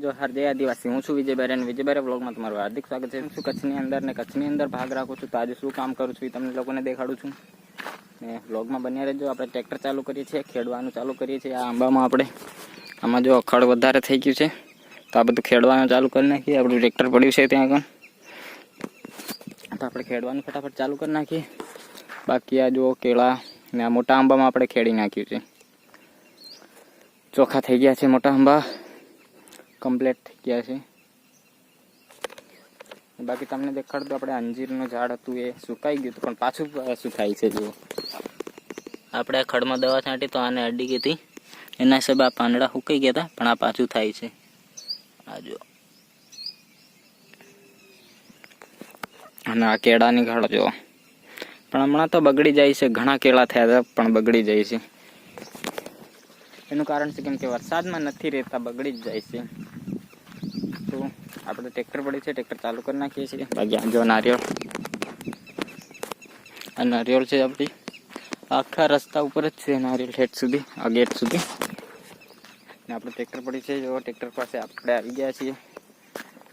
જોહાર જય આદિવાસી। હું છું વિજયભાઈ અને વિજયભાઈ વ્લોગમાં તમારું હાર્દિક સ્વાગત છે। હું છું કચ્છની અંદર ને કચ્છની અંદર ભાગ રાખું છું। તો આજે શું કામ કરું છું એ તમને લોકોને દેખાડું છું ને વ્લોગમાં બન્યા રહેજો। આપણે ટ્રેક્ટર ચાલુ કરીએ છીએ, ખેડવાનું ચાલુ કરીએ છીએ। આ આંબામાં આપણે આમાં જો ખડ વધારે થઈ ગયું છે તો આ બધું ખેડવાનું ચાલુ કરી નાખીએ। આપણું ટ્રેક્ટર પડ્યું છે ત્યાં આગળ, તો આપણે ખેડવાનું ફટાફટ ચાલુ કરી નાખીએ। બાકી આ જો કેળા ને આ મોટા આંબામાં આપણે ખેડી નાખ્યું છે। ચોખ્ખા થઈ ગયા છે, મોટા આંબા કમ્પ્લીટ થઈ ગયા છે। બાકી તમને દેખાડું તો આપણે અંજીરનું ઝાડ હતું એ સુકાઈ ગયું હતું, પણ પાછું સુકાય છે। જુઓ, આપણે આ ખડમાં દવા છાંટી તો આને અડી ગઈ હતી, એના હિસાબે આ પાંદડા સુકાઈ ગયા હતા, પણ આ પાછું થાય છે। આ જો, અને આ કેળાની ઘાડ જો, પણ હમણાં તો બગડી જાય છે। ઘણા કેળા થયા હતા પણ બગડી જાય છે। એનું કારણ છે કેમ કે વરસાદમાં નથી રહેતા, બગડી જ જાય છે। તો આપણે ટ્રેક્ટર પડી છે, ટ્રેક્ટર ચાલુ કરી નાખીએ છીએ। બાકી જો નારિયેળ, આ નારિયેળ છે આપણી આખા રસ્તા ઉપર જ છે નારિયેળ, હેઠ સુધી, આ ગેટ સુધી। ને આપણે ટ્રેક્ટર પડી છે, જો ટ્રેક્ટર પાસે આપણે આવી ગયા છીએ,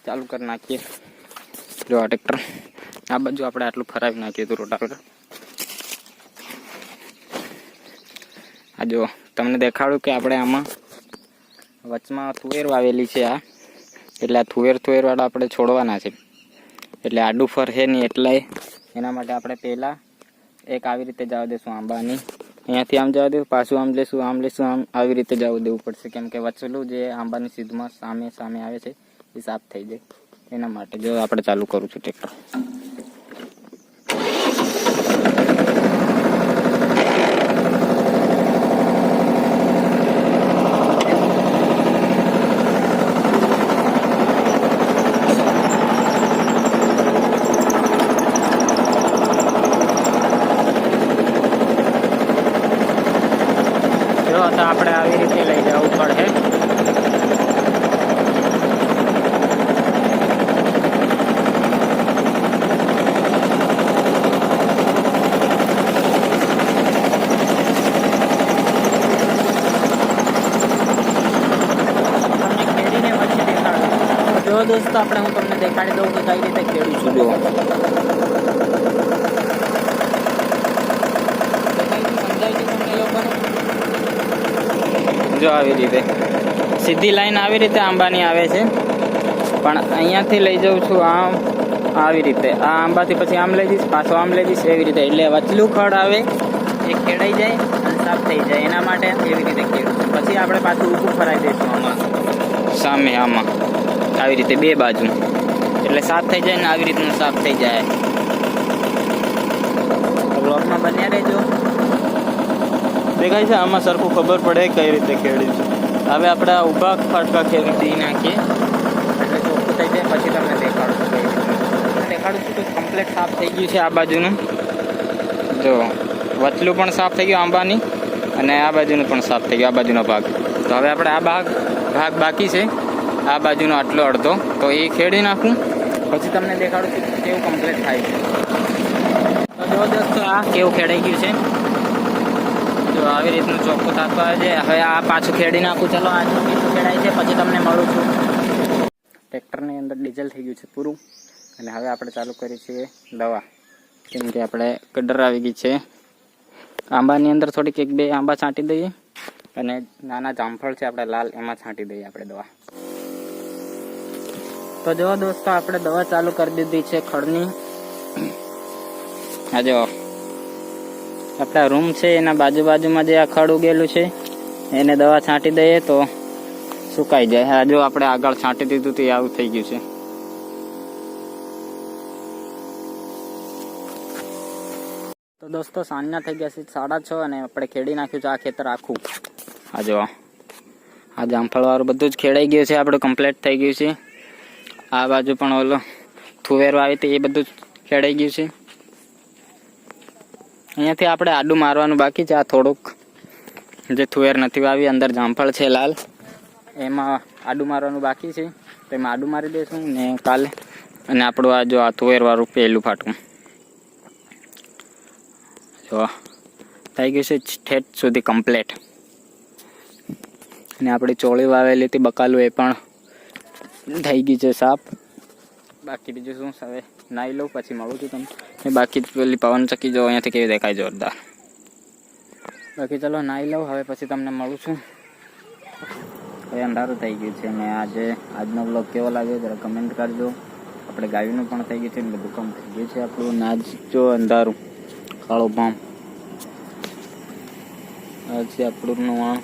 ચાલુ કરી નાખીએ। જો આ ટ્રેક્ટર આ બાજુ આપણે આટલું ફરાવી નાખીએ તો રોટાવેટર। આ જો તમને દેખાડું કે આપણે આમાં વચમાં તુવેર વાવેલી છે આ, એટલે આ તુવેર વાળા આપણે છોડવાના છે। એટલે આડું ફર છે નહીં, એટલે એના માટે આપણે પહેલાં એક આવી રીતે જવા દઈશું આંબાની, અહીંયાથી આમ જવા દઈશું, પાછું આમ લેશું, આમ આવી રીતે જવા દેવું પડશે, કેમ કે વચલું જે આંબાની સીધમાં સામે આવે છે એ સાફ થઈ જાય એના માટે। જો આપણે ચાલુ કરું છું ટ્રેક્ટર। તો આપણે આવી રીતે લઈ જવું પડે। જો દોસ્તો આપણે હું તમને દેખાડી દઉં કે કઈ રીતે ખેડું છું। જો આવી રીતે સીધી લાઈન આવી રીતે આંબાની આવે છે, પણ અહીંયાથી લઈ જાઉં છું આમ આવી રીતે, આ આંબાથી પછી આમ લઈ જઈશ, પાછો આમ લઈ જઈશ, એવી રીતે। એટલે વચલું ખડ આવે એ ખેડાઈ જાય અને સાફ થઈ જાય, એના માટે એવી રીતે ખેડું છું। પછી આપણે પાછું ઊભું ફરાઈ દઈશું આમાં સામે, આમાં આવી રીતે બે બાજુ, એટલે સાફ થઈ જાય ને આવી રીતનું સાફ થઈ જાય। બ્લોકમાં બન્યા રહેજો, દેખાય છે આમાં સરખું ખબર પડે કઈ રીતે ખેડી છે। હવે આપણે આ ઊભા ફાટકા ખેડી નાખીએ એટલે ચોખ્ખું થઈ જાય, પછી તમને દેખાડું છું કઈ રીતે દેખાડું છું। તો કમ્પ્લીટ સાફ થઈ ગયું છે આ બાજુનું, જો વચલું પણ સાફ થઈ ગયું આંબાની, અને આ બાજુનું પણ સાફ થઈ ગયું, આ બાજુનો ભાગ। તો હવે આપણે આ ભાગ બાકી છે, આ બાજુનો આટલો અડધો, તો એ ખેડી નાખું, પછી તમને દેખાડું છું કેવું કમ્પ્લીટ થાય છે। તો જો દોસ્તો આ કેવું ખેડાઈ ગયું છે, જો આવી રીતનું ચોખ્ખું થતું આવે છે। હવે આ પાછું ખેડી નાખું, ચલો આજનું બીજું ખેડાય છે પછી તમને મળું છું। ટ્રેક્ટરની અંદર ડીઝલ થઈ ગયું છે પૂરું, અને હવે આપણે ચાલુ કરીએ છીએ દવા, કેમ કે આપણે કડર આવી ગઈ છે આંબાની અંદર। થોડીક એક બે આંબા છાંટી દઈએ, અને નાના જામફળ છે આપણે લાલ, એમાં છાંટી દઈએ આપણે દવા। તો જો દોસ્તો આપણે દવા ચાલુ કરી દીધી છે ખડની। આ જો આપણા રૂમ છે એના બાજુમાં જે આ ખડ ઉગેલું છે એને દવા છાંટી દઈએ તો સુકાઈ જાય। આ જો આપણે આગળ છાંટી દીધું તો આવું થઈ ગયું છે। તો દોસ્તો સાંજના થઈ ગયા છે 6:30, અને આપણે ખેડી નાખ્યું છે આ ખેતર આખું। આ જો આ જામફળ વાળું બધું જ ખેડાઈ ગયું છે, આપણું કમ્પ્લીટ થઈ ગયું છે। આ બાજુ પણ ઓલો થુવેર વાવી હતી એ બધું જ ખેડાઈ ગયું છે। અહીંયાથી આપણે આડું મારવાનું બાકી છે, આ થોડુંક જે થુવેર નથી વાવી અંદર જામફળ છે લાલ, એમાં આડું મારવાનું બાકી છે, તો એમાં આડું મારી દઈશું ને કાલે। અને આપણું આ જો આ થુવેર વાળું પહેલું ફાટું જો થઈ ગયું છે ઠેઠ સુધી કમ્પ્લીટ। અને આપણી ચોળી વાવેલી હતી બકાલું, એ પણ થઈ ગઈ છે સાફ. બાકી બીજું શું છે, હવે નાહી લઉં પછી મળું છું તમને. બાકી પેલી પવન ચક્કી જો અહીંયાથી કેવી દેખાય જોરદાર. બાકી ચલો નાહી લઉં હવે પછી તમને મળું છું. હવે અંધારું થઈ ગયું છે ને આજનો બ્લોગ કેવો લાગ્યો જરા કમેન્ટ કરજો. આપણે ગાડીનું પણ થઈ ગયું છે ને બધું કામ થઈ ગયું છે આપણું. ને આજ જો અંધારું કાળો પામ આ છે આપણું નવાણ.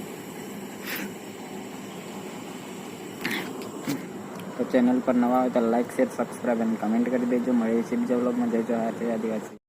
તો ચેનલ પર નવા હોય તો લાઈક શેર સબસ્ક્રાઈબ અને કમેન્ટ કરી દેજો. મળીએ છીએ બીજા બ્લોગમાં. જય જવાહર જય આદિવાસી.